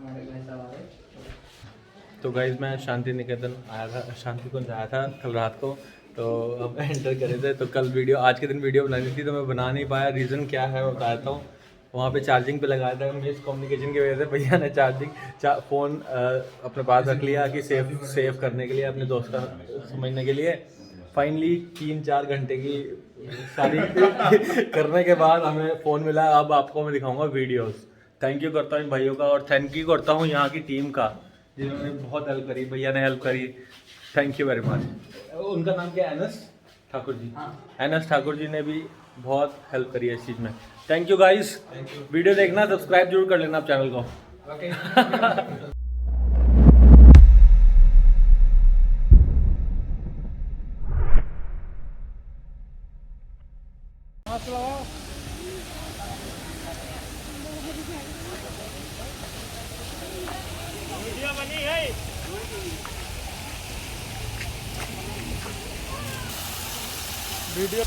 हमारे भाई साहब आ गए। तो गाइज मैं शांति निकेतन आया था, शांति कुंज आया था कल रात को। तो अब एंटर करे थे, तो कल वीडियो, आज के दिन वीडियो बनानी थी तो मैं बना नहीं पाया। रीज़न क्या है वो बताता हूँ। वहाँ पे चार्जिंग पे लगाया था, मिस कम्युनिकेशन की वजह से भैया ने फ़ोन अपने पास रख लिया कि सेव करने के लिए, अपने दोस्त का समझने के लिए। फाइनली 3-4 घंटे की सारी करने के बाद हमें फ़ोन मिला। अब आपको मैं दिखाऊंगा वीडियोस। थैंक यू करता हूँ इन भाइयों का, और थैंक यू करता हूँ यहाँ की टीम का, जिन्होंने बहुत हेल्प करी। भैया ने हेल्प करी, थैंक यू वेरी मच। उनका नाम क्या है? एनएस ठाकुर जी। हाँ। एनएस ठाकुर जी ने भी बहुत हेल्प करी है इस चीज़ में। Thank you guys. वीडियो देखना, सब्सक्राइब जरूर कर लेना आप चैनल को। Okay. Video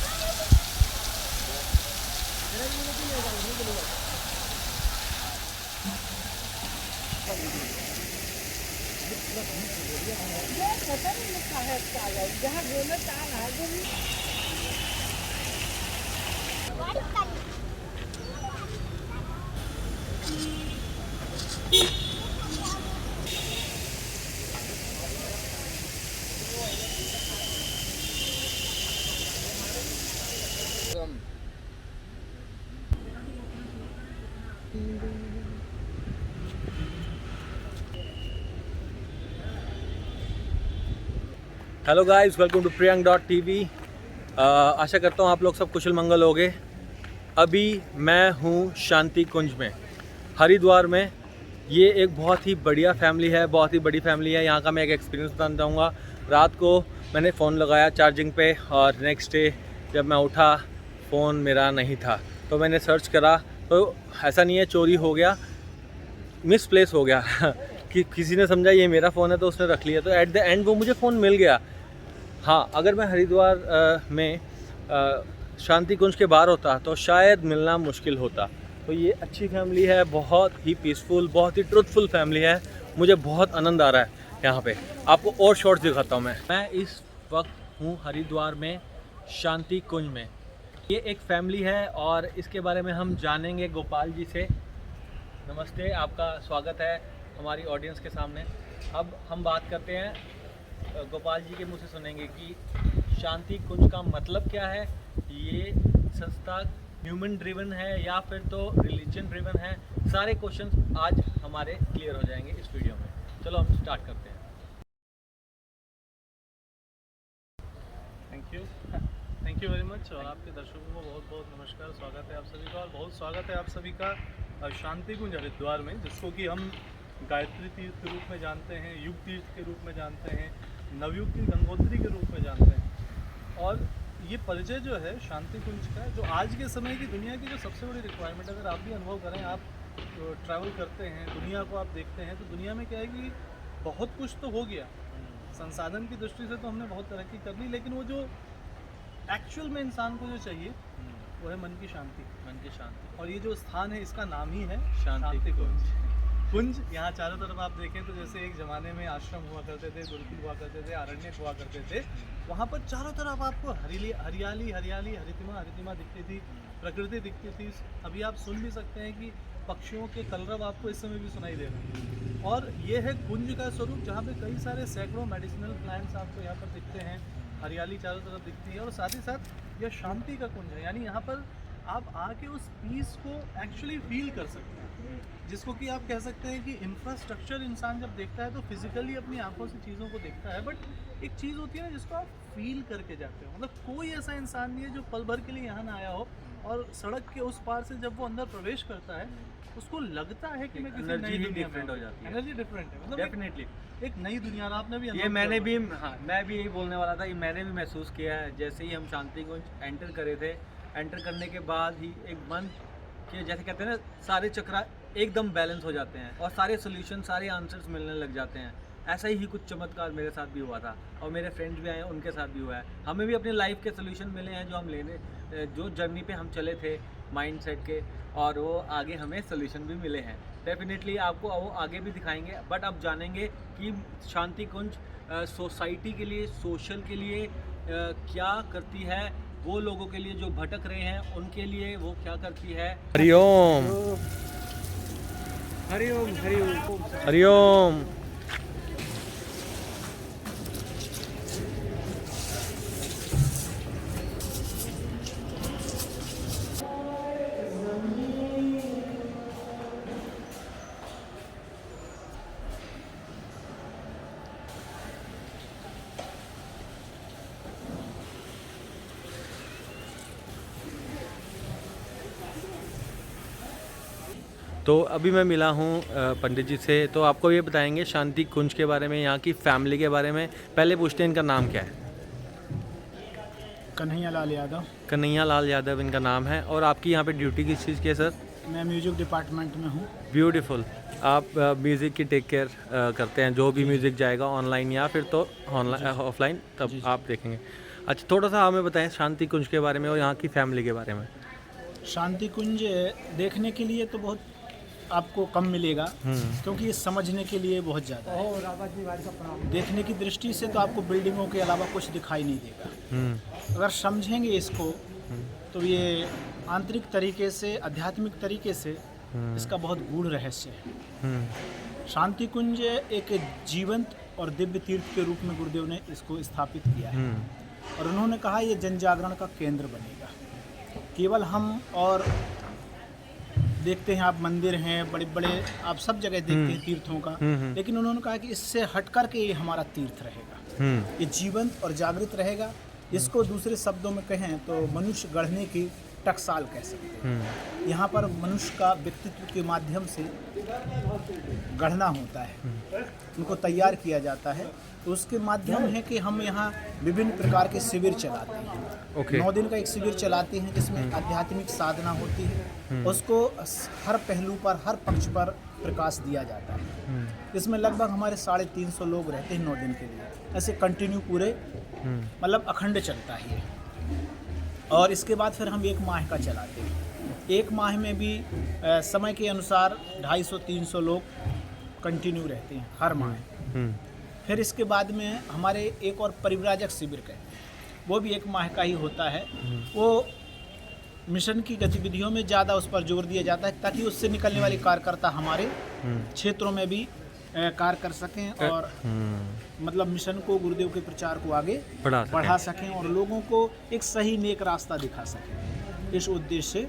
hello guys, welcome to priyank.tv। आशा करता हूँ आप लोग सब कुशल मंगल होगे। अभी मैं हूँ शांति कुंज में, हरिद्वार में। ये एक बहुत ही बढ़िया फैमिली है, बहुत ही बड़ी फैमिली है। यहाँ का मैं एक एक्सपीरियंस बताना चाहूँगा। रात को मैंने फ़ोन लगाया चार्जिंग पे, और नेक्स्ट डे जब मैं उठा फ़ोन मेरा नहीं था। तो मैंने सर्च करा, तो ऐसा नहीं है चोरी हो गया, मिसप्लेस हो गया कि किसी ने समझा ये मेरा फ़ोन है तो उसने रख लिया। तो एट द एंड वो मुझे फ़ोन मिल गया। हाँ, अगर मैं हरिद्वार में शांति कुंज के बाहर होता तो शायद मिलना मुश्किल होता। तो ये अच्छी फैमिली है, बहुत ही पीसफुल, बहुत ही ट्रुथफुल फैमिली है। मुझे बहुत आनंद आ रहा है यहाँ पे। आपको और शॉर्ट्स दिखाता हूँ मैं इस वक्त हूँ हरिद्वार में शांति कुंज में। ये एक फैमिली है और इसके बारे में हम जानेंगे गोपाल जी से। नमस्ते, आपका स्वागत है हमारी ऑडियंस के सामने। अब हम बात करते हैं, गोपाल जी के मुँह से सुनेंगे कि शांति कुंज का मतलब क्या है, ये संस्था ह्यूमन ड्रिवन है या फिर तो रिलीजन ड्रिवन है। सारे क्वेश्चंस आज हमारे क्लियर हो जाएंगे इस वीडियो में। चलो हम स्टार्ट करते हैं। Thank you very much. और आपके दर्शकों को बहुत बहुत नमस्कार, स्वागत है आप सभी का। और बहुत स्वागत है आप सभी का शांति कुंज हरिद्वार में, जिसको कि हम गायत्री तीर्थ के रूप में जानते हैं, युग तीर्थ के रूप में जानते हैं, नवयुग की गंगोत्री के रूप में जानते हैं। और ये परिचय जो है शांति कुंज का, जो आज के समय की दुनिया की जो सबसे बड़ी रिक्वायरमेंट, अगर आप भी अनुभव करें, आप ट्रैवल करते हैं, दुनिया को आप देखते हैं, तो दुनिया में क्या है कि बहुत कुछ तो हो गया, संसाधन की दृष्टि से तो हमने बहुत तरक्की कर ली, लेकिन वो जो एक्चुअल में इंसान को जो चाहिए वो है मन की शांति। मन की शांति। और ये जो स्थान है इसका नाम ही है शांति कुंज। कुंज यहाँ चारों तरफ आप देखें तो जैसे एक ज़माने में आश्रम हुआ करते थे, गुरुकुल हुआ करते थे, आरण्यक हुआ करते थे, वहाँ पर चारों तरफ आपको हरियाली हरियाली, हरितिमा दिखती थी, प्रकृति दिखती थी। अभी आप सुन भी सकते हैं कि पक्षियों के कलरव आपको इस समय भी सुनाई दे रहे हैं। और ये है कुंज का स्वरूप, जहाँ पे कई सारे सैकड़ों मेडिसिनल प्लांट्स आपको यहाँ पर दिखते हैं, हरियाली चारों तरफ दिखती है। और साथ ही साथ यह शांति का कुंज है, यानी यहाँ पर आप आके उस पीस को एक्चुअली फील कर सकते हैं, जिसको कि आप कह सकते हैं कि इंफ्रास्ट्रक्चर इंसान जब देखता है तो फिजिकली अपनी आंखों से चीज़ों को देखता है, बट एक चीज़ होती है ना जिसको आप फील करके जाते हो। मतलब कोई ऐसा इंसान नहीं है जो पल भर के लिए यहाँ ना आया हो और सड़क के उस पार से जब वो अंदर प्रवेश करता है उसको लगता है कि मैं किसी नई दुनिया में हो जाती है। एनर्जी डिफरेंट है, मतलब डेफिनेटली एक नई दुनिया। आपने भी ये मैंने भी, हाँ मैं भी यही बोलने वाला था, ये मैंने भी महसूस किया है। जैसे ही हम शांति कुंज एंटर करे थे, एंटर करने के बाद ही एक मन के, जैसे कहते हैं ना, सारे चक्रा एकदम बैलेंस हो जाते हैं और सारे सोल्यूशन, सारे आंसर्स मिलने लग जाते हैं। ऐसा ही कुछ चमत्कार मेरे साथ भी हुआ था, और मेरे फ्रेंड्स भी आए हैं, उनके साथ भी हुआ है। हमें भी अपनी लाइफ के सोल्यूशन मिले हैं, जो हम जो जर्नी पे हम चले थे माइंड सेट के, और वो आगे हमें सोल्यूशन भी मिले हैं। डेफिनेटली आपको वो आगे भी दिखाएंगे, बट अब जानेंगे कि शांति कुंज सोसाइटी के लिए, सोशल के लिए क्या करती है, वो लोगों के लिए जो भटक रहे हैं उनके लिए वो क्या करती है। हरिओम हरिओम हरिओम। हरिओम। तो अभी मैं मिला हूँ पंडित जी से, तो आपको ये बताएंगे शांति कुंज के बारे में, यहाँ की फैमिली के बारे में। पहले पूछते हैं इनका नाम क्या है। कन्हैया लाल यादव। कन्हैया लाल यादव इनका नाम है। और आपकी यहाँ पे ड्यूटी किस चीज़ की है सर? मैं म्यूजिक डिपार्टमेंट में हूँ। ब्यूटीफुल। आप म्यूज़िक की टेक केयर करते हैं, जो भी म्यूज़िक जाएगा ऑनलाइन या फिर तो ऑनलाइन ऑफलाइन, तब आप देखेंगे। अच्छा, थोड़ा सा हमें बताएं शांति कुंज के बारे में और यहाँ की फैमिली के बारे में। शांति कुंज देखने के लिए तो बहुत आपको कम मिलेगा, क्योंकि ये समझने के लिए बहुत ज़्यादा है। देखने की दृष्टि से तो आपको बिल्डिंगों के अलावा कुछ दिखाई नहीं देगा। अगर समझेंगे इसको तो ये आंतरिक तरीके से, आध्यात्मिक तरीके से इसका बहुत गूढ़ रहस्य है। शांति कुंज एक जीवंत और दिव्य तीर्थ के रूप में गुरुदेव ने इसको स्थापित किया है, और उन्होंने कहा ये जन जागरण का केंद्र बनेगा। केवल हम और देखते हैं, आप मंदिर हैं बड़े बड़े, आप सब जगह देखते हैं तीर्थों का, लेकिन उन्होंने कहा कि इससे हट कर के ये हमारा तीर्थ रहेगा, ये जीवंत और जागृत रहेगा। इसको दूसरे शब्दों में कहें तो मनुष्य गढ़ने की टकसाल कह सकते हैं। यहाँ पर मनुष्य का व्यक्तित्व के माध्यम से गढ़ना होता है, उनको तैयार किया जाता है। तो उसके माध्यम है कि हम यहाँ विभिन्न प्रकार के शिविर चलाते हैं। 9 दिन का एक शिविर चलाते हैं जिसमें आध्यात्मिक साधना होती है। उसको हर पहलू पर, हर पक्ष पर प्रकाश दिया जाता है। इसमें लगभग हमारे 350 लोग रहते हैं 9 दिन के लिए। ऐसे कंटिन्यू पूरे मतलब अखंड चलता है। और इसके बाद फिर हम 1 माह का चलाते हैं। 1 माह में भी समय के अनुसार 250-300 लोग कंटिन्यू रहते हैं हर माह। फिर इसके बाद में हमारे एक और परिव्राजक शिविर कहते हैं, वो भी 1 माह का ही होता है। वो मिशन की गतिविधियों में ज़्यादा उस पर जोर दिया जाता है, ताकि उससे निकलने वाले कार्यकर्ता हमारे क्षेत्रों में भी कार्य कर सकें और मतलब मिशन को, गुरुदेव के प्रचार को आगे बढ़ा सकें और लोगों को एक सही नेक रास्ता दिखा सकें। इस उद्देश्य से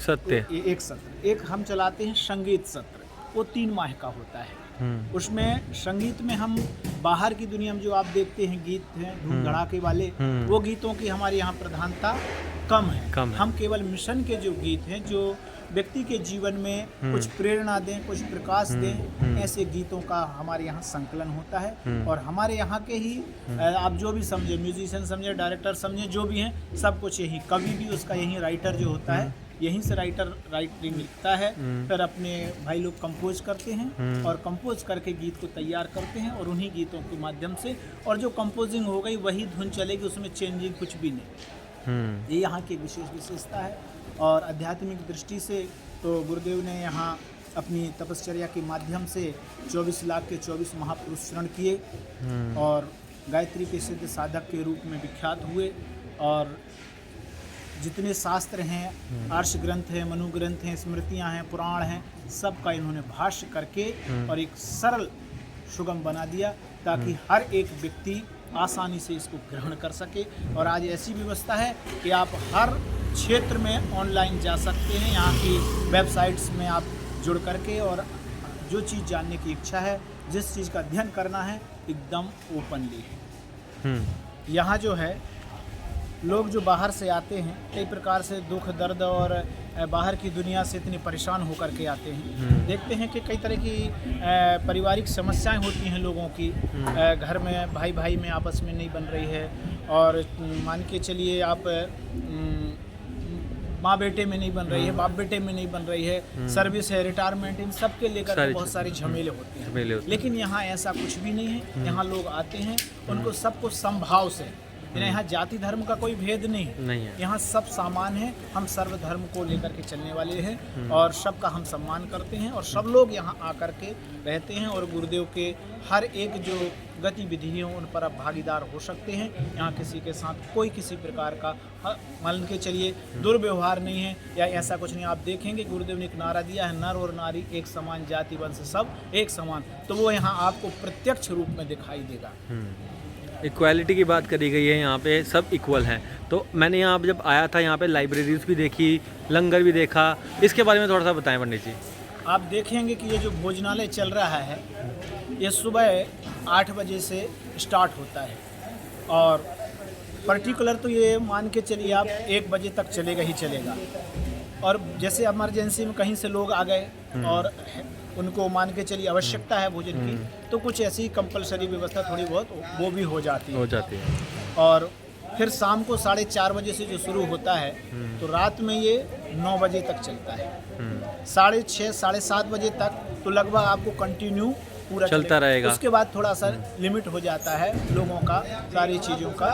सत्य एक सत्र, एक हम चलाते हैं संगीत सत्र, वो 3 माह का होता है। उसमें संगीत में हम बाहर की दुनिया में जो आप देखते हैं गीत हैं धूम धड़ाके वाले, वो गीतों की हमारे यहाँ प्रधानता कम है। हम केवल मिशन के जो गीत हैं, जो व्यक्ति के जीवन में कुछ प्रेरणा दें, कुछ प्रकाश दें, ऐसे गीतों का हमारे यहाँ संकलन होता है। और हमारे यहाँ के ही आप जो भी समझे, म्यूजिशियन समझे, डायरेक्टर समझे, जो भी हैं, सब कुछ यही, कवि भी उसका यही राइटर जो होता है, यहीं से राइटिंग लिखता है। फिर अपने भाई लोग कंपोज करते हैं और कंपोज करके गीत को तैयार करते हैं, और उन्हीं गीतों के माध्यम से, और जो कंपोजिंग हो गई वही धुन चलेगी, उसमें चेंजिंग कुछ भी नहीं। ये यहाँ की विशेष विशेषता है। और आध्यात्मिक दृष्टि से तो गुरुदेव ने यहाँ अपनी तपश्चर्या के माध्यम से 24 लाख के 24 महापुरुष शरण किए और गायत्री के सिद्ध साधक के रूप में विख्यात हुए। और जितने शास्त्र हैं, आर्ष ग्रंथ हैं, मनु ग्रंथ हैं, स्मृतियां हैं, पुराण हैं, सब का इन्होंने भाष्य करके और एक सरल सुगम बना दिया, ताकि हर एक व्यक्ति आसानी से इसको ग्रहण कर सके। और आज ऐसी व्यवस्था है कि आप हर क्षेत्र में ऑनलाइन जा सकते हैं। यहाँ की वेबसाइट्स में आप जुड़ करके, और जो चीज़ जानने की इच्छा है, जिस चीज़ का अध्ययन करना है, एकदम ओपनली है। यहाँ जो है लोग जो बाहर से आते हैं, कई प्रकार से दुख दर्द और बाहर की दुनिया से इतने परेशान होकर के आते हैं। देखते हैं कि कई तरह की पारिवारिक समस्याएं होती हैं लोगों की, घर में भाई भाई में आपस में नहीं बन रही है, और मान के चलिए आप माँ बेटे में नहीं बन रही है, बाप बेटे में नहीं बन रही है, सर्विस है, रिटायरमेंट, इन सब के लेकर बहुत सारी झमेले होते हैं। लेकिन यहाँ ऐसा कुछ भी नहीं है। यहाँ लोग आते हैं, उनको सबको समभाव से, यहाँ जाति धर्म का कोई भेद नहीं है। यहाँ सब सामान है। हम सर्व धर्म को लेकर के चलने वाले हैं और सबका हम सम्मान करते हैं और सब लोग यहाँ आकर के रहते हैं और गुरुदेव के हर एक जो गतिविधि है उन पर आप भागीदार हो सकते हैं। यहाँ किसी के साथ कोई किसी प्रकार का मान के चलिए दुर्व्यवहार नहीं है या ऐसा कुछ नहीं। आप देखेंगे गुरुदेव ने एक नारा दिया है, नर और नारी एक समान, जाति वंश सब एक समान, तो वो यहाँ आपको प्रत्यक्ष रूप में दिखाई देगा। इक्वालिटी की बात करी गई है, यहाँ पे सब इक्वल हैं। तो मैंने यहाँ जब आया था यहाँ पे लाइब्रेरीज भी देखी, लंगर भी देखा, इसके बारे में थोड़ा सा बताएं पंडित जी। आप देखेंगे कि ये जो भोजनालय चल रहा है ये सुबह 8 बजे से स्टार्ट होता है और पर्टिकुलर तो ये मान के चलिए आप 1 बजे तक चलेगा ही चलेगा। और जैसे इमरजेंसी में कहीं से लोग आ गए और उनको मान के चलिए आवश्यकता है भोजन की, तो कुछ ऐसी कंपलसरी व्यवस्था थोड़ी बहुत वो भी हो जाती है। और फिर शाम को 4:30 बजे से जो शुरू होता है तो रात में ये 9 बजे तक चलता है। 6:30 7:30 बजे तक तो लगभग आपको कंटिन्यू पूरा चलता रहेगा। उसके बाद थोड़ा सा लिमिट हो जाता है लोगों का, सारी चीज़ों का।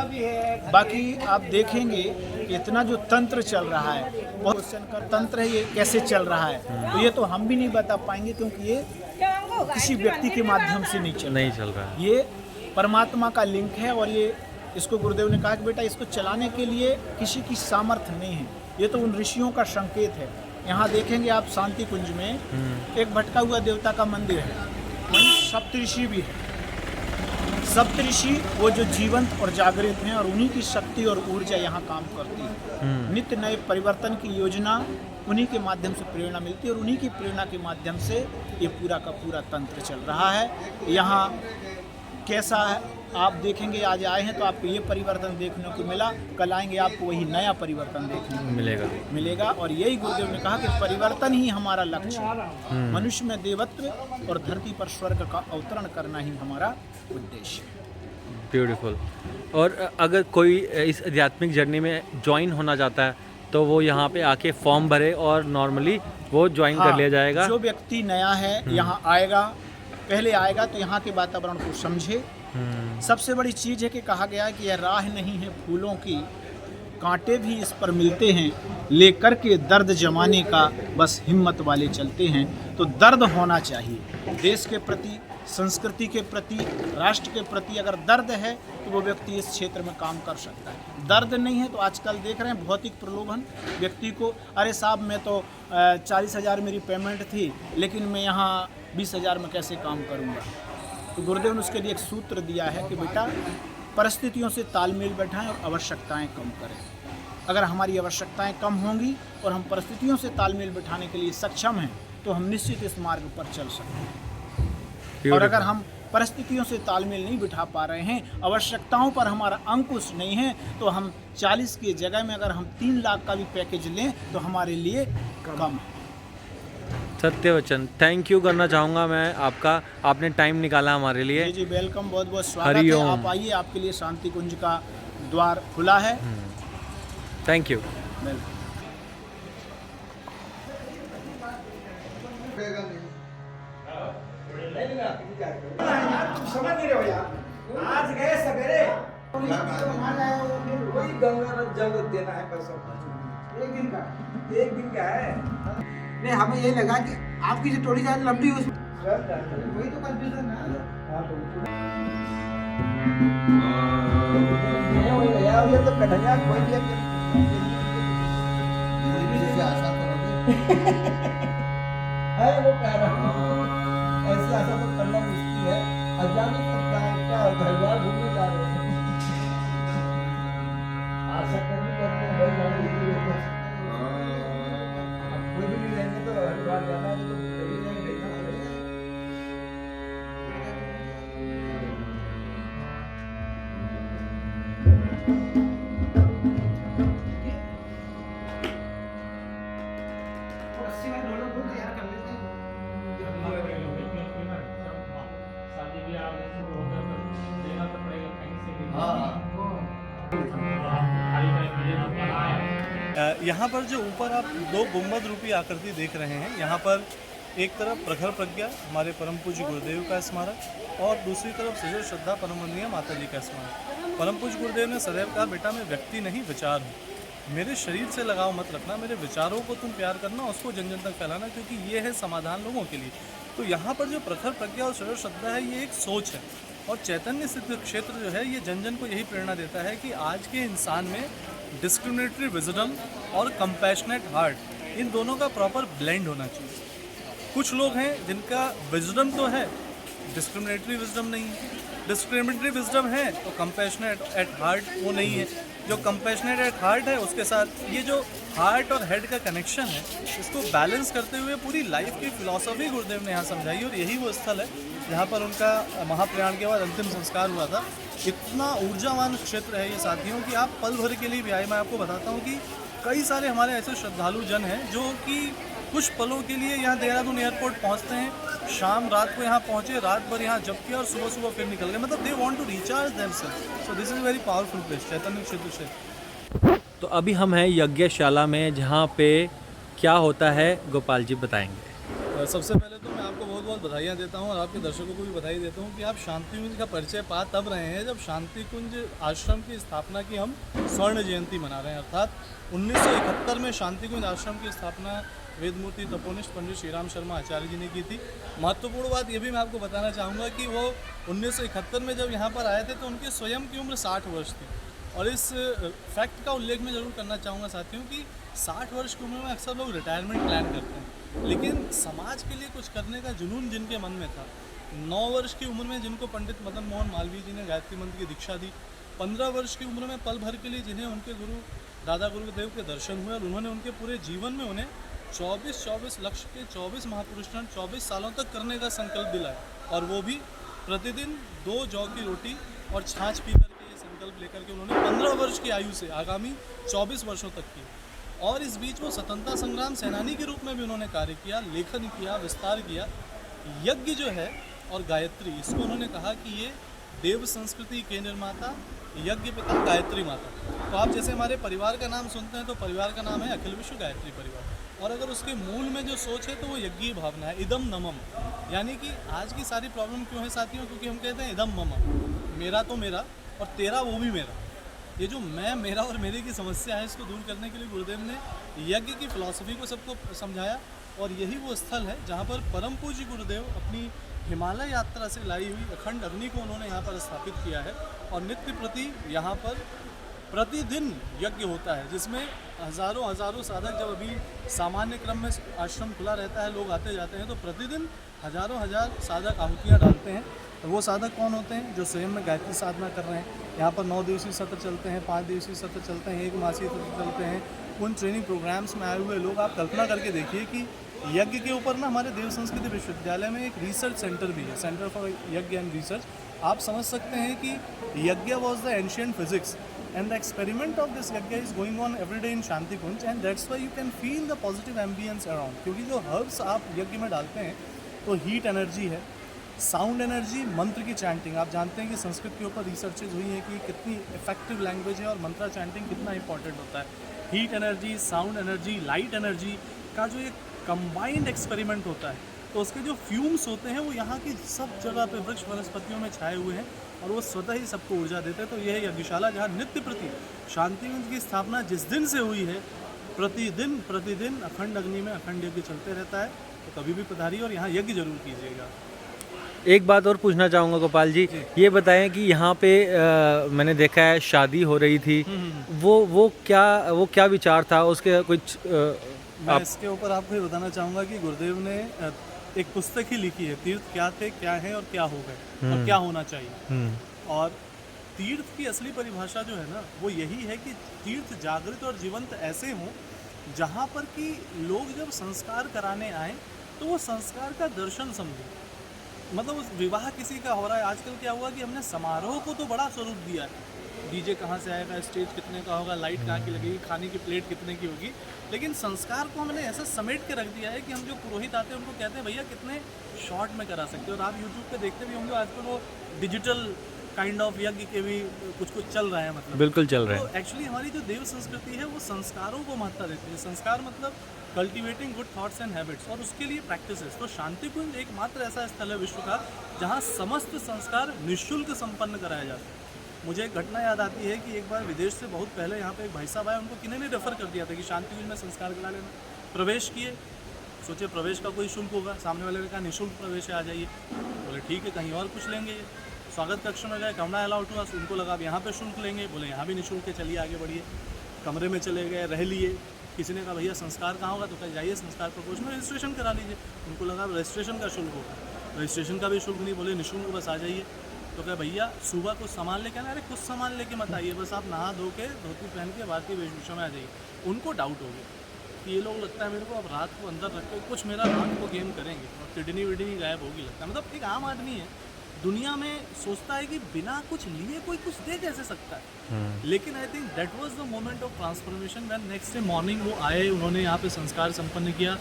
बाकी आप देखेंगे कि इतना जो तंत्र चल रहा है, बहुत क्वेश्चन का तंत्र है, ये कैसे चल रहा है तो ये तो हम भी नहीं बता पाएंगे क्योंकि ये किसी व्यक्ति के माध्यम से नहीं चल रहा है। ये परमात्मा का लिंक है और ये इसको गुरुदेव ने कहा कि बेटा इसको चलाने के लिए किसी की सामर्थ्य नहीं है, ये तो उन ऋषियों का संकेत है। यहाँ देखेंगे आप शांति कुंज में एक भटका हुआ देवता का मंदिर है, वहीं सप्तऋषि भी है। सप्तऋषि वो जो जीवंत और जागृत हैं और उन्हीं की शक्ति और ऊर्जा यहाँ काम करती है। नित्य नए परिवर्तन की योजना उन्हीं के माध्यम से प्रेरणा मिलती है और उन्हीं की प्रेरणा के माध्यम से ये पूरा का पूरा तंत्र चल रहा है। यहाँ कैसा है आप देखेंगे, आज आए हैं तो आपको ये परिवर्तन देखने को मिला, कल आएंगे आपको वही नया परिवर्तन देखने को मिलेगा। और यही गुरुदेव ने कहा कि परिवर्तन ही हमारा लक्ष्य है। मनुष्य में देवत्व और धरती पर स्वर्ग का अवतरण करना ही हमारा उद्देश्य है। ब्यूटीफुल। और अगर कोई इस आध्यात्मिक जर्नी में ज्वाइन होना चाहता है तो वो यहाँ पे आके फॉर्म भरे और नॉर्मली वो ज्वाइन कर लिया जाएगा। जो व्यक्ति नया है यहाँ आएगा, पहले आएगा तो यहाँ के वातावरण को समझे। सबसे बड़ी चीज़ है कि कहा गया है कि यह राह नहीं है फूलों की, कांटे भी इस पर मिलते हैं, लेकर के दर्द जमाने का बस हिम्मत वाले चलते हैं। तो दर्द होना चाहिए देश के प्रति, संस्कृति के प्रति, राष्ट्र के प्रति। अगर दर्द है तो वो व्यक्ति इस क्षेत्र में काम कर सकता है। दर्द नहीं है तो आजकल देख रहे हैं भौतिक प्रलोभन व्यक्ति को, अरे साहब मैं तो 40,000 मेरी पेमेंट थी लेकिन मैं यहाँ 20,000 में कैसे काम करूँगा। तो गुरुदेव ने उसके लिए एक सूत्र दिया है कि बेटा परिस्थितियों से तालमेल बैठाएं और आवश्यकताएं कम करें। अगर हमारी आवश्यकताएं कम होंगी और हम परिस्थितियों से तालमेल बैठाने के लिए सक्षम हैं तो हम निश्चित इस मार्ग पर चल सकते हैं। और अगर हम परिस्थितियों से तालमेल नहीं बिठा पा रहे हैं, आवश्यकताओं पर हमारा अंकुश नहीं है, तो हम 40 की जगह में अगर हम 3 लाख का भी पैकेज लें तो हमारे लिए कम है। सत्य वचन। थैंक यू करना चाहूँगा मैं आपका, आपने टाइम निकाला हमारे लिए। जी वेलकम, बहुत बहुत स्वागत है। आप आइए, आपके लिए शांति कुंज का द्वार खुला है। Thank you. समझ नहीं रहे हो यार, आज गए सवेरे कोई गंगा जल देना है पर सब एक दिन का है। नहीं हमें ये लगा कि आपकी जो टोली ज्यादा लंबी है उसमें वही तो कंफ्यूजन है। ये तो कन्हैया कोई भी है वो कह रहा ऐसी आशा तो करना मुश्किल है। अजानी का घरवार घूमने जा रहे हैं, आशा करनी करते हैं भाई जाने के लिए। अब कोई भी नहीं रहेंगे तो हरिद्वार जाना है तो यहाँ पर जो ऊपर आप 2 गुंबद रूपी आकृति देख रहे हैं, यहाँ पर एक तरफ प्रखर प्रज्ञा हमारे परम पूज्य गुरुदेव का स्मारक और दूसरी तरफ सजो श्रद्धा परम वंदनीय माता जी का स्मारक। परम पूज्य गुरुदेव ने सदैव कहा, बेटा मैं व्यक्ति नहीं विचार हूँ। मेरे शरीर से लगाव मत रखना, मेरे विचारों को तुम प्यार करना, उसको जन जन तक फैलाना, क्योंकि ये है समाधान लोगों के लिए। तो यहाँ पर जो प्रखर प्रज्ञा और सरल श्रद्धा है, ये एक सोच है। और चैतन्य सिद्ध क्षेत्र जो है, ये जन जन को यही प्रेरणा देता है कि आज के इंसान में डिस्क्रिमिनेटरी विजडम और कंपैशनेट हार्ट, इन दोनों का प्रॉपर ब्लेंड होना चाहिए। कुछ लोग हैं जिनका विजडम तो है, डिस्क्रिमिनेटरी विजडम नहीं है। डिस्क्रिमिनेटरी विजडम है तो कंपैशनेट एट हार्ट वो नहीं है। जो कंपैशनेट एट हार्ट है, उसके साथ ये जो हार्ट और हेड का कनेक्शन है, इसको बैलेंस करते हुए पूरी लाइफ की फिलॉसफी गुरुदेव ने यहाँ समझाई। और यही वो स्थल है जहाँ पर उनका महाप्रयाण के बाद अंतिम संस्कार हुआ था। इतना ऊर्जावान क्षेत्र है ये साथियों कि आप पल भर के लिए भी आए। मैं आपको बताता हूँ कि कई सारे हमारे ऐसे श्रद्धालु जन हैं जो कि कुछ पलों के लिए यहाँ देहरादून एयरपोर्ट पहुँचते हैं, शाम रात को यहाँ पहुँचे, रात भर यहाँ जप किया और सुबह सुबह फिर निकल गए। मतलब they want to recharge themselves. So this is very powerful place, चैतन्य क्षेत्र से। तो अभी हम हैं यज्ञशाला में, जहाँ पे क्या होता है गोपाल जी बताएंगे। सबसे पहले तो मैं आपको बहुत बहुत बधाइयाँ देता हूँ और आपके दर्शकों को भी बधाई देता हूँ कि आप शांति कुंज का परिचय पा तब रहे हैं जब शांति कुंज आश्रम की स्थापना की हम स्वर्ण जयंती मना रहे हैं। अर्थात 1971 में शांति कुंज आश्रम की स्थापना वेदमूर्ति तपोनिष्ठ पंडित श्रीराम शर्मा आचार्य जी ने की थी। महत्वपूर्ण बात ये भी मैं आपको बताना चाहूँगा कि वो 1971 में जब यहाँ पर आए थे तो उनकी स्वयं की उम्र 60 वर्ष थी। और इस फैक्ट का उल्लेख मैं ज़रूर करना चाहूँगा साथियों कि 60 वर्ष की उम्र में अक्सर लोग रिटायरमेंट प्लान करते हैं, लेकिन समाज के लिए कुछ करने का जुनून जिनके मन में था। 9 वर्ष की उम्र में जिनको पंडित मदन मोहन मालवीय जी ने गायत्री मंत्र की दीक्षा दी, 15 वर्ष की उम्र में पल भर के लिए जिन्हें उनके गुरु दादा गुरुदेव के दर्शन हुए और उन्होंने उनके पूरे जीवन में उन्हें 24 लक्ष्य के 24 महापुरुषार्थ 24 सालों तक करने का संकल्प दिलाया। और वो भी प्रतिदिन 2 जौ की रोटी और छाछ पी करके ये संकल्प लेकर के उन्होंने 15 वर्ष की आयु से आगामी 24 वर्षों तक की। और इस बीच वो स्वतंत्रता संग्राम सेनानी के रूप में भी उन्होंने कार्य किया, लेखन किया, विस्तार किया। यज्ञ जो है और गायत्री, इसको उन्होंने कहा कि ये देव संस्कृति के निर्माता, यज्ञ पिता, गायत्री माता। तो आप जैसे हमारे परिवार का नाम सुनते हैं तो परिवार का नाम है अखिल विश्व गायत्री परिवार। और अगर उसके मूल में जो सोच है तो वो यज्ञीय भावना है, इदम नमम। यानी कि आज की सारी प्रॉब्लम क्यों है साथियों, क्योंकि हम कहते हैं इदम मम, मेरा तो मेरा और तेरा वो भी मेरा। ये जो मैं, मेरा और मेरे की समस्या है, इसको दूर करने के लिए गुरुदेव ने यज्ञ की फिलॉसफी को सबको समझाया। और यही वो स्थल है जहाँ पर परम पूज्य गुरुदेव अपनी हिमालय यात्रा से लाई हुई अखंड अग्नि को उन्होंने यहाँ पर स्थापित किया है। और नित्य प्रति यहाँ पर प्रतिदिन यज्ञ होता है, जिसमें हज़ारों साधक, जब अभी सामान्य क्रम में आश्रम खुला रहता है, लोग आते जाते हैं, तो प्रतिदिन हज़ार साधक आहुतियाँ डालते हैं। और वो साधक कौन होते हैं? जो स्वयं में गायत्री साधना कर रहे हैं। यहाँ पर 9 दिवसीय सत्र चलते हैं, 5 दिवसीय सत्र चलते हैं, 1 मासीय सत्र चलते हैं। उन ट्रेनिंग प्रोग्राम्स में आए हुए लोग, आप कल्पना करके देखिए कि यज्ञ के ऊपर ना हमारे देव संस्कृति विश्वविद्यालय में एक रिसर्च सेंटर भी है, सेंटर फॉर यज्ञ एंड रिसर्च। आप समझ सकते हैं कि यज्ञ was the ancient physics and the experiment of this yajna is going on every day in Shanti Kunj, and that's why you can feel the positive ambience around। क्योंकि जो herbs आप यज्ञ में डालते हैं तो हीट एनर्जी है, sound energy, मंत्र की चैंटिंग। आप जानते हैं कि संस्कृत के ऊपर रिसर्चेज हुई हैं कि कितनी इफेक्टिव लैंग्वेज है और मंत्र चैंटिंग कितना इंपॉर्टेंट होता है। Heat energy, sound energy, light energy का जो एक कंबाइंड एक्सपेरिमेंट होता है, तो उसके जो फ्यूम्स होते हैं वो यहाँ की सब जगह पे वृक्ष वनस्पतियों में छाए हुए हैं और वो स्वतः ही सबको ऊर्जा देते हैं। तो यह यज्ञशाला जहाँ नित्य प्रति शांति कुंज की स्थापना जिस दिन से हुई है, प्रतिदिन अखंड अग्नि में अखंड यज्ञ चलते रहता है। तो कभी भी पधारिए और यहाँ यज्ञ जरूर कीजिएगा। एक बात और पूछना चाहूँगा गोपाल जी, ये बताएं कि यहाँ पे मैंने देखा है शादी हो रही थी, वो क्या विचार था उसके कुछ मैं इसके ऊपर आपको ये बताना चाहूँगा कि गुरुदेव ने एक पुस्तक ही लिखी है, तीर्थ क्या थे, क्या है और क्या हो गए और क्या होना चाहिए। और तीर्थ की असली परिभाषा जो है ना, वो यही है कि तीर्थ जागृत और जीवंत ऐसे हों जहाँ पर कि लोग जब संस्कार कराने आए तो वो संस्कार का दर्शन समझें। मतलब उस विवाह किसी का हो रहा है, आजकल क्या हुआ कि हमने समारोह को तो बड़ा स्वरूप दिया है, डीजे कहाँ से आएगा, स्टेज कितने का होगा, लाइट कहाँ की लगेगी, खाने की प्लेट कितने की होगी, लेकिन संस्कार को हमने ऐसा समेट के रख दिया है कि हम जो पुरोहित आते हैं उनको कहते हैं भैया कितने शॉर्ट में करा सकते हो। और आप यूट्यूब पे देखते भी होंगे आजकल वो डिजिटल काइंड ऑफ यज्ञ के भी कुछ चल रहा है। मतलब बिल्कुल चल रहा है। तो एक्चुअली हमारी जो देव संस्कृति है वो संस्कारों को महत्ता देती है। संस्कार मतलब cultivating good thoughts and habits, और उसके लिए प्रैक्टिसेस। तो शांति कुंज एकमात्र ऐसा स्थल है विश्व का जहाँ समस्त संस्कार निःशुल्क संपन्न कराया जाता है। मुझे एक घटना याद आती है कि एक बार विदेश से बहुत पहले यहाँ पे एक भाई साहब आए, उनको किन्हीं ने रेफ़र कर दिया था कि शांति कुंज में संस्कार करा लेना। प्रवेश किए, सोचे प्रवेश का कोई शुल्क होगा, सामने वाले ने कहा निःशुल्क प्रवेश है, आ जाइए। बोले ठीक है, कहीं और कुछ लेंगे ये। स्वागत कक्ष में गए, कमरा अलाउट हुआ, उनको लगा अब यहाँ पे शुल्क लेंगे, बोले यहाँ भी निःशुल्क है, चलिए आगे बढ़िए। कमरे में चले गए, रह लिए। किसी ने कहा भैया संस्कार कहाँ होगा, तो कहा जाइए संस्कार प्रकोष्ठ में रजिस्ट्रेशन करा लीजिए। उनको लगा रजिस्ट्रेशन का शुल्क होगा, रजिस्ट्रेशन का भी शुल्क नहीं, बोले निःशुल्क, बस आ जाइए। तो क्या भैया सुबह कुछ सामान लेके आना, अरे कुछ सामान लेके मत आइए, बस आप नहा धो के धोती पहन के भारतीय वेशभूषा में आ जाइए। उनको डाउट हो गया कि ये लोग लगता है मेरे को अब रात को अंदर रख के कुछ मेरा रात को गेम करेंगे और किडनी विडनी गायब होगी लगता है। मतलब एक आम आदमी है, दुनिया में सोचता है कि बिना कुछ लिए कोई कुछ दे कैसे सकता है। लेकिन I think that was the moment of transformation when next day morning वो आए, उन्होंने यहाँ पे संस्कार संपन्न किया,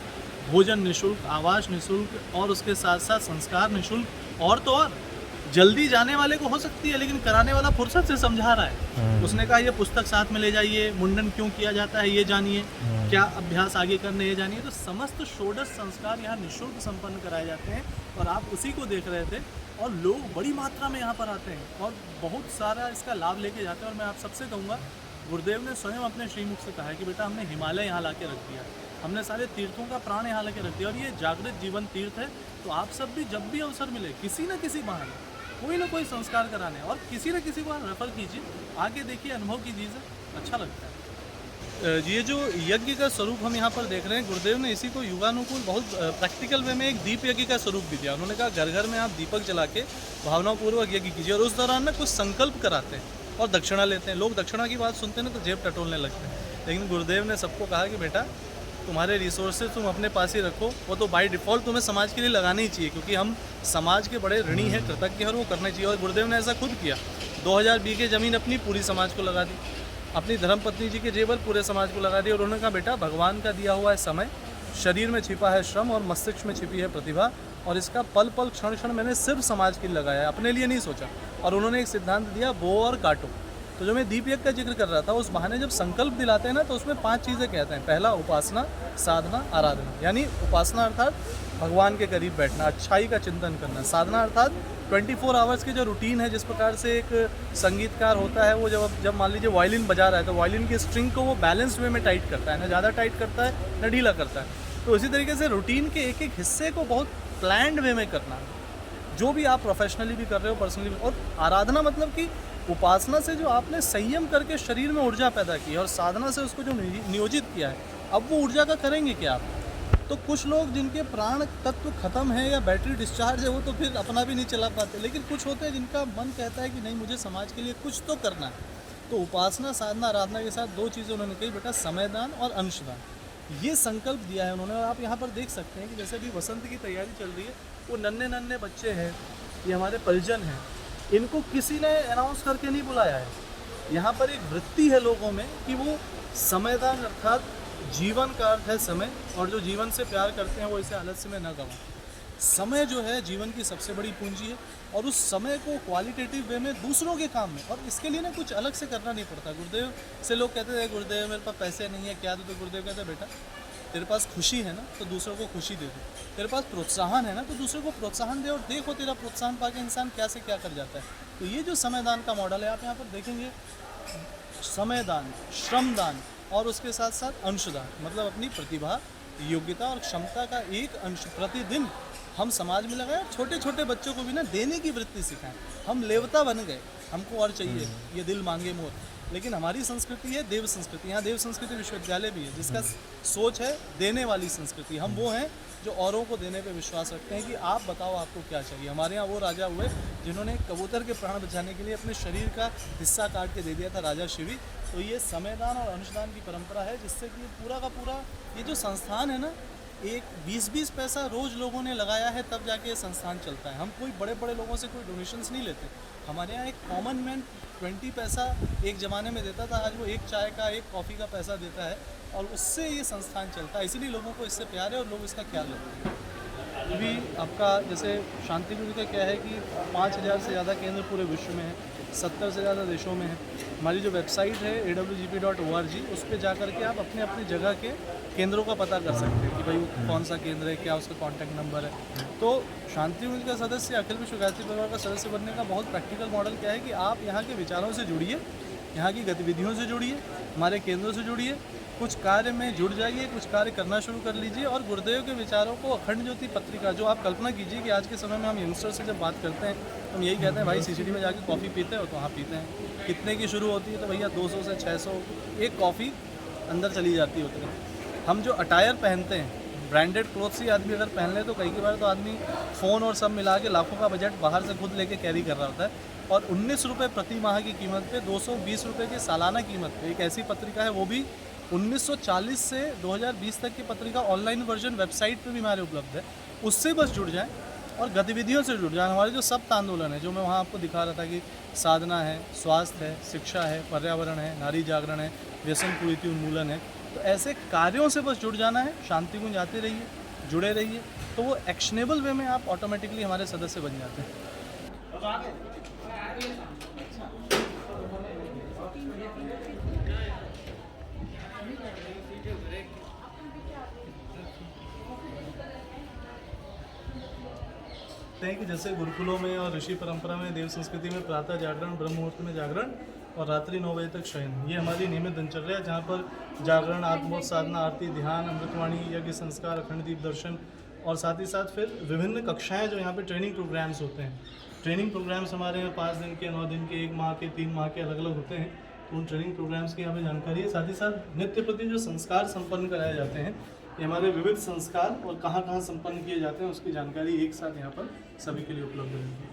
भोजन निःशुल्क, आवास निःशुल्क और उसके साथ साथ संस्कार निःशुल्क। और तो और जल्दी जाने वाले को हो सकती है, लेकिन कराने वाला फुर्सत से समझा रहा है। उसने कहा ये पुस्तक साथ में ले जाइए, मुंडन क्यों किया जाता है ये जानिए, क्या अभ्यास आगे करने ये जानिए। तो समस्त षोडश संस्कार यहाँ निःशुल्क संपन्न कराए जाते हैं और आप उसी को देख रहे थे। और लोग बड़ी मात्रा में यहाँ पर आते हैं और बहुत सारा इसका लाभ लेके जाते हैं। और मैं आप सबसे कहूँगा, गुरुदेव ने स्वयं अपने श्रीमुख से कहा है कि बेटा हमने हिमालय यहाँ ला के रख दिया, हमने सारे तीर्थों का प्राण यहाँ लेके रख दिया और ये जागृत जीवन तीर्थ है। तो आप सब भी जब भी अवसर मिले, किसी न किसी बहाने कोई ना कोई संस्कार कराने और किसी न किसी को रेफर कीजिए, आगे देखिए, अनुभव कीजिए, अच्छा लगता है। ये जो यज्ञ का स्वरूप हम यहाँ पर देख रहे हैं, गुरुदेव ने इसी को युगानुकूल बहुत प्रैक्टिकल वे में एक दीप यज्ञ का स्वरूप भी दिया। उन्होंने कहा घर घर में आप दीपक जला के भावनापूर्वक यज्ञ कीजिए और उस दौरान ना कुछ संकल्प कराते हैं और दक्षिणा लेते हैं। लोग दक्षिणा की बात सुनते हैं ना तो जेब टटोलने लगते हैं, लेकिन गुरुदेव ने सबको कहा कि बेटा तुम्हारे रिसोर्सेज तुम अपने पास ही रखो, वो तो बाय डिफ़ॉल्ट तुम्हें समाज के लिए लगाने ही चाहिए, क्योंकि हम समाज के बड़े ऋणी हैं, कृतज्ञ हैं और वो करना चाहिए। और गुरुदेव ने ऐसा खुद किया, 2000 बीघे ज़मीन अपनी पूरी समाज को लगा दी, अपनी धर्मपत्नी जी के जेवर पूरे समाज को लगा दी। और उन्होंने कहा बेटा भगवान का दिया हुआ है समय, शरीर में छिपा है श्रम और मस्तिष्क में छिपी है प्रतिभा, और इसका पल पल क्षण क्षण मैंने सिर्फ समाज के लिए लगाया है, अपने लिए नहीं सोचा। और उन्होंने एक सिद्धांत दिया, बो और काटो। तो जो मैं दीप यज्ञ का जिक्र कर रहा था, उस बहाने जब संकल्प दिलाते हैं ना तो उसमें 5 चीज़ें कहते हैं। पहला उपासना, साधना, आराधना। यानी उपासना अर्थात भगवान के करीब बैठना, अच्छाई का चिंतन करना। साधना अर्थात 24 आवर्स की जो रूटीन है, जिस प्रकार से एक संगीतकार होता है, वो जब मान लीजिए वायलिन बजा रहा है तो वायलिन की स्ट्रिंग को वो बैलेंस्ड वे में टाइट करता है, ना ज़्यादा टाइट करता है ना ढीला करता है। तो इसी तरीके से रूटीन के एक एक हिस्से को बहुत प्लान्ड वे में करना, जो भी आप प्रोफेशनली भी कर रहे हो, पर्सनली भी। और आराधना मतलब कि उपासना से जो आपने संयम करके शरीर में ऊर्जा पैदा की, और साधना से उसको जो नियोजित किया है, अब वो ऊर्जा का करेंगे क्या आप। तो कुछ लोग जिनके प्राण तत्व खत्म है या बैटरी डिस्चार्ज है, वो तो फिर अपना भी नहीं चला पाते, लेकिन कुछ होते हैं जिनका मन कहता है कि नहीं मुझे समाज के लिए कुछ तो करना है। तो उपासना, साधना, आराधना के साथ 2 चीज़ें उन्होंने कही, बेटा समयदान और अंशदान। ये संकल्प दिया है उन्होंने। और आप यहाँ पर देख सकते हैं कि जैसे भी वसंत की तैयारी चल रही है, वो नन्हे नन्हे बच्चे हैं, ये हमारे परिजन हैं, इनको किसी ने अनाउंस करके नहीं बुलाया है। यहाँ पर एक वृत्ति है लोगों में कि वो समयदान अर्थात जीवन का अर्थ है समय, और जो जीवन से प्यार करते हैं वो इसे आलस्य में न गवाएं। समय जो है जीवन की सबसे बड़ी पूंजी है, और उस समय को क्वालिटेटिव वे में दूसरों के काम में, और इसके लिए ना कुछ अलग से करना नहीं पड़ता। गुरुदेव से लोग कहते थे गुरुदेव मेरे पास पैसे नहीं है, क्या दो? तो गुरुदेव कहते बेटा तेरे पास खुशी है ना तो दूसरों को खुशी दे दो, तेरे पास प्रोत्साहन है ना तो दूसरों को प्रोत्साहन दे, और देखो तेरा प्रोत्साहन पाके इंसान क्या से क्या कर जाता है। तो ये जो समयदान का मॉडल है, आप यहाँ पर देखेंगे समयदान, श्रमदान और उसके साथ साथ अंशदान, मतलब अपनी प्रतिभा, योग्यता और क्षमता का एक अंश प्रतिदिन हम समाज में लगाएं। छोटे छोटे बच्चों को भी ना देने की वृत्ति सिखाएं। हम लेवता बन गए, हमको और चाहिए, ये दिल मांगे मोर। लेकिन हमारी संस्कृति है देव संस्कृति। यहाँ देव संस्कृति विश्वविद्यालय भी है, जिसका सोच है देने वाली संस्कृति। हम वो हैं जो औरों को देने पे विश्वास रखते हैं कि आप बताओ आपको क्या चाहिए। हमारे यहाँ वो राजा हुए जिन्होंने कबूतर के प्राण बचाने के लिए अपने शरीर का हिस्सा काट के दे दिया था, राजा शिवी। तो ये समयदान और अंशदान की परंपरा है, जिससे कि पूरा का पूरा ये जो संस्थान है ना, एक 20-20 पैसा रोज़ लोगों ने लगाया है तब जाके ये संस्थान चलता है। हम कोई बड़े बड़े लोगों से कोई डोनेशंस नहीं लेते। हमारे यहाँ एक कॉमन मैन 20 पैसा एक ज़माने में देता था, आज वो एक चाय का, एक कॉफ़ी का पैसा देता है, और उससे ये संस्थान चलता है। इसीलिए लोगों को इससे प्यार है और लोग इसका ख्याल रखते हैं। अभी आपका जैसे शांति कुंज का क्या है कि 5000 से ज़्यादा केंद्र पूरे विश्व में है, 70 से ज़्यादा देशों में है। हमारी जो वेबसाइट है awgp.org, उस पर जा कर के आप अपने अपनी जगह के केंद्रों का पता कर सकते हैं कि भाई वो कौन सा केंद्र है, क्या उसका कॉन्टैक्ट नंबर है। तो शांति कुंज का सदस्य, अखिल विश्व गायत्री परिवार का सदस्य बनने का बहुत प्रैक्टिकल मॉडल क्या है कि आप यहाँ के विचारों से जुड़िए, यहाँ की गतिविधियों से जुड़िए, हमारे केंद्रों से जुड़िए, कुछ कार्य में जुड़ जाइए, कुछ कार्य करना शुरू कर लीजिए और गुरुदेव के विचारों को अखंड ज्योति पत्रिका, जो आप कल्पना कीजिए कि आज के समय में हम यंगस्टर से जब बात करते हैं तो हम यही कहते हैं भाई सीसीडी में जाके कॉफ़ी पीते हो, तो हाँ पीते हैं। कितने की शुरू होती है? तो भैया 200 से 600 एक कॉफ़ी अंदर चली जाती है उतनी। हम जो अटायर पहनते हैं, ब्रांडेड क्लोथ्स ही आदमी अगर पहन ले तो कई बार तो आदमी फ़ोन और सब मिला के लाखों का बजट बाहर से खुद लेके कैरी कर रहा होता है, और 19 रुपये प्रति माह की कीमत पे 220 रुपये की सालाना कीमत पे एक ऐसी पत्रिका है, वो भी 1940 से 2020 तक की पत्रिका ऑनलाइन वर्जन वेबसाइट पे भी हमारे उपलब्ध है। उससे बस जुड़ जाएं और गतिविधियों से जुड़ जाएं। हमारे जो सप्त आंदोलन है, जो मैं वहाँ आपको दिखा रहा था कि साधना है, स्वास्थ्य है, शिक्षा है, पर्यावरण है, नारी जागरण है, व्यसन कुरीति उन्मूलन है, तो ऐसे कार्यों से बस जुड़ जाना है। शांति कुंज आते रहिए, जुड़े रहिए, तो वो एक्शनेबल वे में आप ऑटोमेटिकली हमारे सदस्य बन जाते हैं। हैं कि जैसे गुरुकुलों में और ऋषि परंपरा में, देव संस्कृति में प्रातः जागरण, ब्रह्म मुहूर्त में जागरण और रात्रि 9 बजे तक शयन, ये हमारी नियमित दिनचर्या है, जहाँ पर जागरण, आत्मोत्सव, साधना, आरती, ध्यान, अमृतवाणी, यज्ञ, संस्कार, अखंड दीप दर्शन और साथ ही साथ फिर विभिन्न कक्षाएं जो यहाँ पे ट्रेनिंग प्रोग्राम्स होते हैं। ट्रेनिंग प्रोग्राम्स हमारे यहाँ 5 दिन के, 9 दिन के, 1 माह के, 3 माह के अलग अलग होते हैं। तो उन ट्रेनिंग प्रोग्राम्स की यहाँ पे जानकारी है। साथ ही साथ नित्य प्रति जो संस्कार संपन्न कराए जाते हैं, ये हमारे विविध संस्कार और कहाँ कहाँ संपन्न किए जाते हैं, उसकी जानकारी एक साथ यहाँ पर सभी के लिए उपलब्ध रहती है।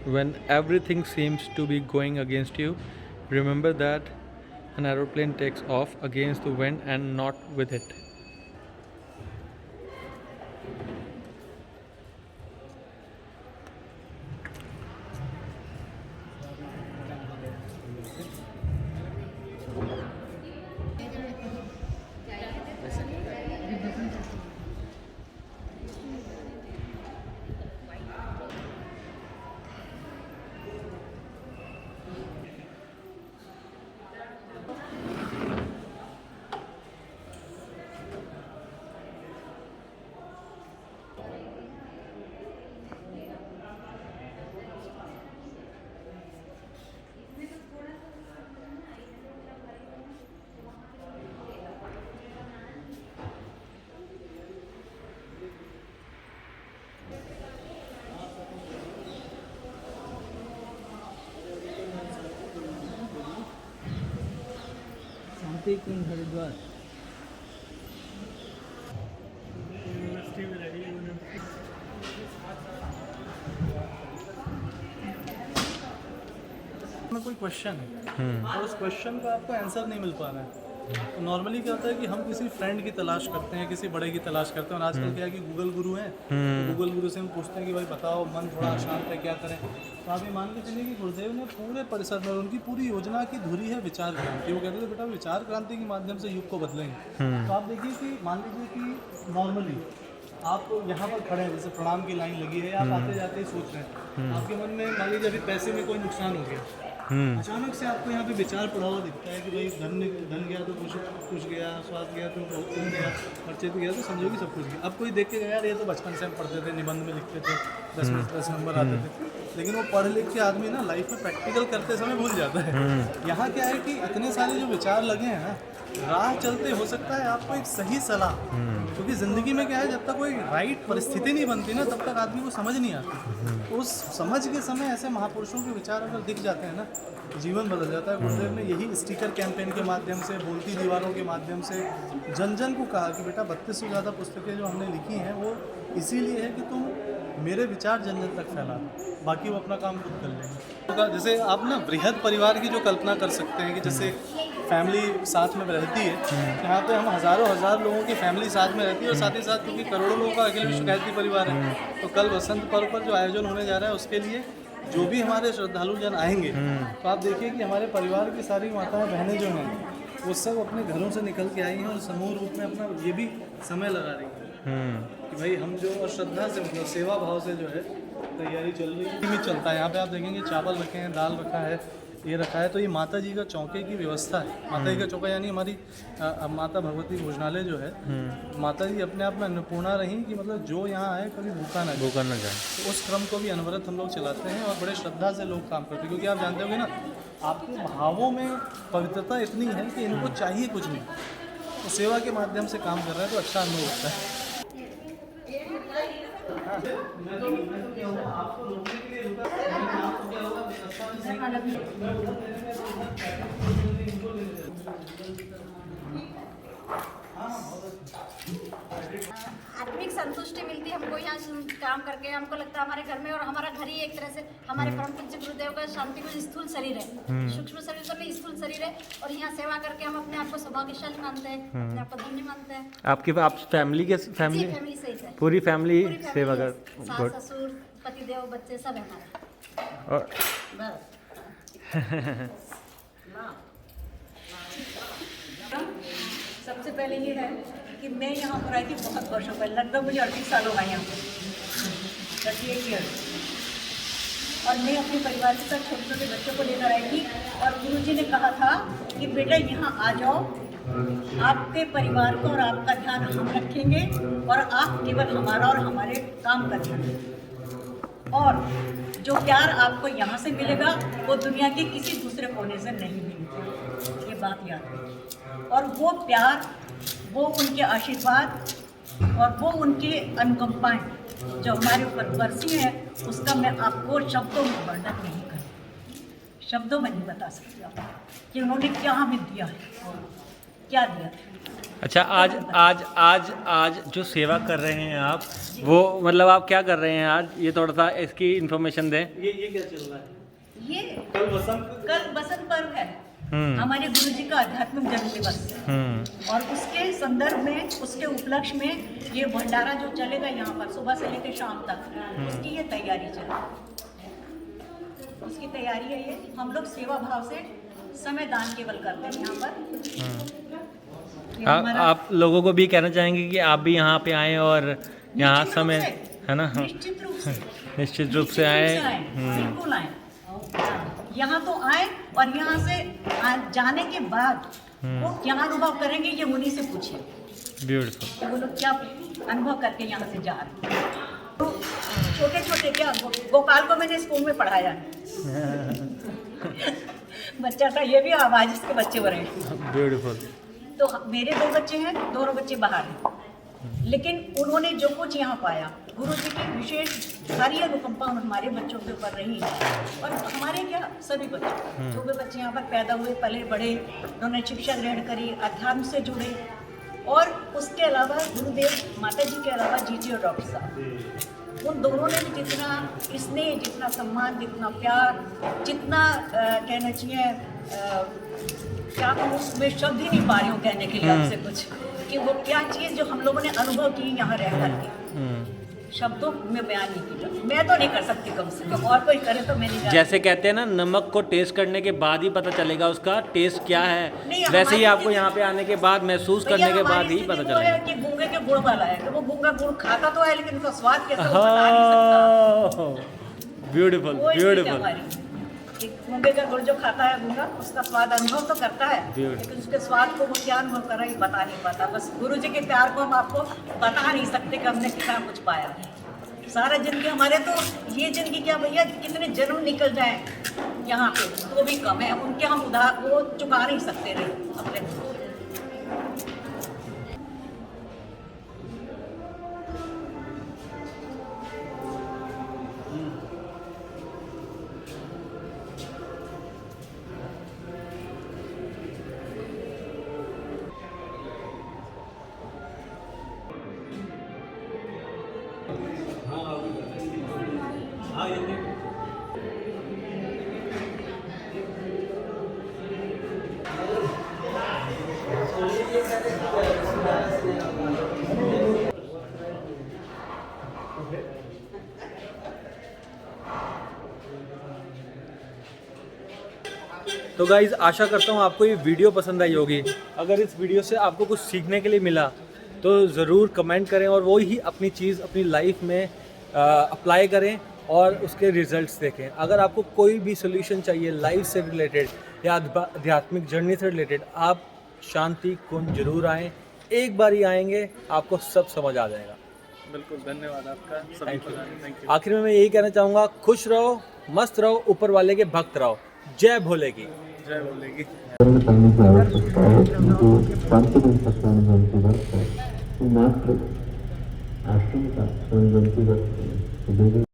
When everything seems to be going against you, remember that an aeroplane takes off against the wind and not with it. शांति कुंज हरिद्वार। में कोई क्वेश्चन है और उस क्वेश्चन का आपको आंसर नहीं मिल पा रहा है, तो नॉर्मली क्या होता है कि हम किसी फ्रेंड की तलाश करते हैं, किसी बड़े की तलाश करते हैं। और आजकल क्या है कि गूगल गुरु हैं, तो गूगल गुरु से हम पूछते हैं कि भाई बताओ, मन थोड़ा अशांत है, क्या करें। तो आप ये मान के चलिए कि गुरुदेव ने पूरे परिसर में, उनकी पूरी योजना की धुरी है विचार क्रांति। वो कहते थे बेटा विचार क्रांति के माध्यम से युग को बदलेंगे। तो आप देखिए कि मान लीजिए कि नॉर्मली आप यहाँ पर खड़े हैं, जैसे प्रणाम की लाइन लगी है, आप आते जाते ही सोच रहे हैं, आपके मन में मान लीजिए अभी पैसे में कोई नुकसान हो गया, अचानक से आपको यहाँ पे विचार पड़ा हुआ दिखता है कि भाई धन गया तो कुछ गया, स्वास्थ्य गया तो खून गया, खर्चे पे गया तो समझो कि सब कुछ गया। अब कोई देख के गया यार ये तो बचपन से हम पढ़ते थे, निबंध में लिखते थे, 10 नंबर आते थे, लेकिन वो पढ़ लिख के आदमी ना लाइफ में प्रैक्टिकल करते समय भूल जाता है। यहाँ क्या है कि इतने सारे जो विचार लगे हैं ना, राह चलते हो सकता है आपको एक सही सलाह, क्योंकि ज़िंदगी में क्या है, जब तक कोई राइट परिस्थिति नहीं बनती ना, तब तक आदमी को समझ नहीं आती। उस समझ के समय ऐसे महापुरुषों के विचार अगर दिख जाते हैं ना, जीवन बदल जाता है। गुरुदेव ने यही स्टिकर कैंपेन के माध्यम से, बोलती दीवारों के माध्यम से जन जन को कहा कि बेटा 32 से ज़्यादा पुस्तकें जो हमने लिखी हैं वो इसीलिए है कि तुम मेरे विचार जन जन तक फैला, बाकी वो अपना काम खुद कर लेंगे। जैसे आप ना बृहद परिवार की जो कल्पना कर सकते हैं कि जैसे फैमिली साथ में रहती है, यहाँ पे हम हज़ार लोगों की फैमिली साथ में रहती है, और साथ ही साथ क्योंकि करोड़ों लोगों का अखिल विश्व गायत्री परिवार है, तो कल वसंत पर्व पर जो आयोजन होने जा रहा है उसके लिए जो भी हमारे श्रद्धालु जन आएंगे तो आप देखिए कि हमारे परिवार की सारी माताएं बहनें जो हैं वो सब अपने घरों से निकल के आई हैं और समूह रूप में अपना ये भी समय लगा रही हैं कि भाई हम जो और श्रद्धा से मतलब सेवा भाव से जो है तैयारी चल रही है। भी चलता है यहाँ पे आप देखेंगे चावल रखे हैं, दाल रखा है, ये रखा है। तो ये माता जी का चौके की व्यवस्था है। माता जी का चौका यानी हमारी माता भगवती भोजनालय जो है, माता जी अपने आप में अन्नपूर्णा रही कि मतलब जो यहाँ आए कभी भूखा ना जाए। तो उस क्रम को भी अनवरत हम लोग चलाते हैं और बड़े श्रद्धा से लोग काम करते हैं, क्योंकि आप जानते होंगे ना आपके भावों में पवित्रता इतनी है कि इनको चाहिए कुछ नहीं, तो सेवा के माध्यम से काम कर रहे हैं तो अच्छा अनुभव होता है। मैं तो क्या हुआ आपको रोकने के लिए रुका, आपको क्या होगा आत्मिक संतुष्टि मिलती है हमको यहाँ काम करके। हमको लगता है हमारे घर में और हमारा घर ही एक तरह से हमारे परम पूज्य गुरुदेव का शांति कुंज स्थूल शरीर है, सूक्ष्म शरीर तो नहीं स्थूल शरीर है। और यहाँ सेवा करके हम अपने आप को सौभाग्यशाली मानते हैं, अपने आप को धन्य मानते हैं। आप फैमिली फैमिली से ही है, पूरी फैमिली सेवा कर, सास ससुर पतिदेव बच्चे सब है हमारे। और सबसे पहले ये है कि मैं यहाँ पर आई थी बहुत वर्षों पहले, लगभग मुझे 38 साल हो गए यहाँ पर, 38 ईयर। और मैं अपने परिवार के साथ छोटे छोटे बच्चों को लेकर आई थी और गुरुजी ने कहा था कि बेटा यहाँ आ जाओ, आपके परिवार को और आपका ध्यान हम रखेंगे और आप केवल हमारा और हमारे काम का ध्यान रखेंगे। और जो प्यार आपको यहाँ से मिलेगा वो दुनिया के किसी दूसरे कोने से नहीं मिलेगा, ये बात याद रखिए। और वो प्यार, वो उनके आशीर्वाद और वो उनके अनुकंपाएं जो हमारे ऊपर बरसी है, उसका मैं आपको शब्दों में वर्णन नहीं कर, शब्दों में नहीं बता सकती आपको कि उन्होंने क्या हमें दिया है, क्या दिया। अच्छा, आज जो सेवा कर रहे हैं आप, वो मतलब आप क्या कर रहे हैं आज, ये थोड़ा सा इसकी इन्फॉर्मेशन दें। ये क्या चल रहा है? ये कल बसंत पर्व है, हमारे गुरु जी का आध्यात्मिक जन्म दिवस और उसके संदर्भ में, उसके उपलक्ष्य में ये भंडारा जो चलेगा यहाँ पर सुबह से लेकर शाम तक, उसकी ये तैयारी उसकी तैयारी है। ये हम लोग सेवा भाव से समय दान केवल करते हैं यहाँ पर। आप लोगों को भी कहना चाहेंगे कि आप भी यहाँ पे आएँ और यहाँ समय, है ना? निश्चित रूप से आए, बिल्कुल आए। यहाँ तो आए और यहाँ से जाने के बाद वो क्या अनुभव करेंगे ये उन्हीं से पूछिए। ब्यूटीफुल। वो लोग क्या अनुभव करके यहाँ से जा रहे हैं। तो छोटे छोटे क्या, गोपाल को मैंने स्कूल में पढ़ाया है बच्चा था, ये भी आवाज इसके बच्चे बड़े हैं। ब्यूटीफुल। तो मेरे 2 बच्चे हैं, दोनों बच्चे बाहर हैं, लेकिन उन्होंने जो कुछ यहाँ पाया, गुरु जी की विशेष सारी अनुकंपा हमारे बच्चों के ऊपर रही है। और हमारे क्या सभी बच्चे, जो भी बच्चे यहाँ पर पैदा हुए, पले बड़े, उन्होंने शिक्षा ग्रहण करी, अध्यात्म से जुड़े। और उसके अलावा गुरुदेव माता जी के अलावा जीजी और डॉक्टर साहब, उन दोनों ने भी जितना स्नेह, जितना सम्मान, जितना प्यार, जितना कहना चाहिए, क्या कहूँ, मैं शब्द ही नहीं पा रही हूँ कहने के लिए आपसे कुछ, कि वो क्या चीज़ जो हम लोगों ने अनुभव की यहाँ रह करके, शब्दों में बयान नहीं की। मैं तो नहीं कर सकती, कम से कम और कोई करे तो मैं नहीं। जैसे कहते हैं ना, नमक को टेस्ट करने के बाद ही पता चलेगा उसका टेस्ट क्या है, वैसे ही आपको यहाँ पे आने के बाद, महसूस करने के बाद ही पता चलेगा कि गूंगे के गुड़ वाला है। तो वो गूंगा गुड़ खाता तो है, लेकिन उसका स्वाद कैसा है वो बता नहीं सकता। Beautiful, beautiful. गूंगे का गुड़ जो खाता है गूंगा, उसका स्वाद अनुभव तो करता है, लेकिन उसके स्वाद को वो क्या अनुभव कर रहा है बता नहीं पाता। बस गुरु जी के प्यार को हम आपको बता नहीं सकते कि हमने कितना कुछ पाया। सारा जिंदगी हमारे, तो ये जिंदगी क्या भैया, कितने जन्म निकल जाए यहाँ पे तो भी कम है, उनके हम उधार वो चुका नहीं सकते रहे अपने। तो गाइज़ आशा करता हूँ आपको ये वीडियो पसंद आई होगी। अगर इस वीडियो से आपको कुछ सीखने के लिए मिला तो ज़रूर कमेंट करें और वो ही अपनी चीज़ अपनी लाइफ में अप्लाई करें और उसके रिजल्ट्स देखें। अगर आपको कोई भी सोल्यूशन चाहिए लाइफ से रिलेटेड या आध्यात्मिक जर्नी से रिलेटेड, आप शांति कुंज जरूर आएँ। एक बार ही आएंगे आपको सब समझ आ जाएगा। बिल्कुल, धन्यवाद आपका सभी को। Thank you. आखिर में मैं यही कहना चाहूँगा, खुश रहो, मस्त रहो, ऊपर वाले के भक्त रहो। जय भोले की। जय बोलेगी। करने की आवश्यकता है, किंतु कॉन्फिडेंस का स्वयं की बात है, मात्र आश्रम का स्वयं की बात है।